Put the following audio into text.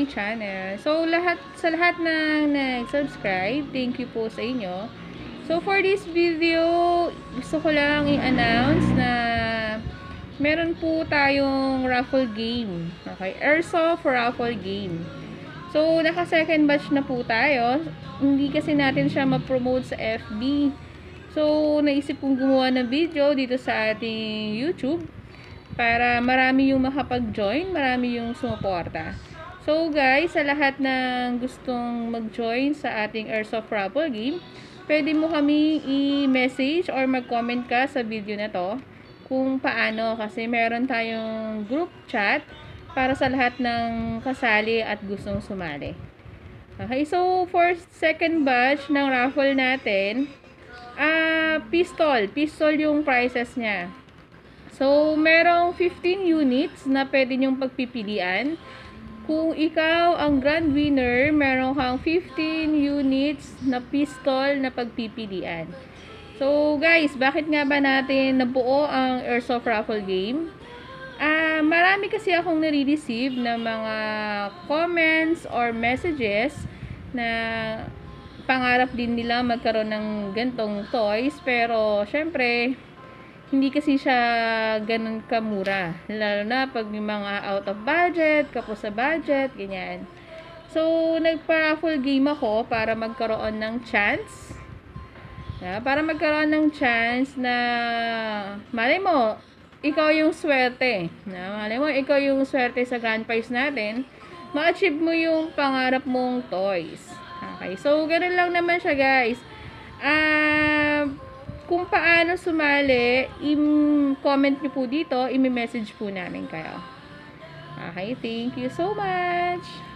my channel. So, sa lahat na nag-subscribe, thank you po sa inyo. So, for this video, gusto ko lang i-announce na meron po tayong raffle game. Okay, Airsoft raffle game. So, naka-second batch na po tayo. Hindi kasi natin siya ma-promote sa FB. So, naisip kong gumawa ng video dito sa ating YouTube para marami yung makapag-join, marami yung sumuporta. So guys, sa lahat ng gustong mag-join sa ating Airsoft raffle game, pwede mo kami i-message or mag-comment ka sa video na to kung paano, kasi meron tayong group chat para sa lahat ng kasali at gustong sumali. Okay, so for second batch ng raffle natin, pistol yung prices niya. So, merong 15 units na pwede nyong pagpipilian. Kung ikaw ang grand winner, meron kang 15 units na pistol na pagpipilian. So, guys, bakit nga ba natin nabuo ang Airsoft raffle game? Marami kasi akong nare-receive na mga comments or messages na pangarap din nila magkaroon ng gantong toys, pero syempre hindi kasi siya ganun kamura, lalo na pag may mga out of budget, kapos sa budget, ganyan. So, nagpa-raffle game ako para magkaroon ng chance. Para magkaroon ng chance na malay mo, ikaw yung swerte. Malay mo, ikaw yung swerte sa grand prize natin, ma-achieve mo yung pangarap mong toys. Okay, so ganun lang naman siya, guys. Kung paano sumali, i-comment nyo po dito, i-message po namin kayo. Okay, thank you so much!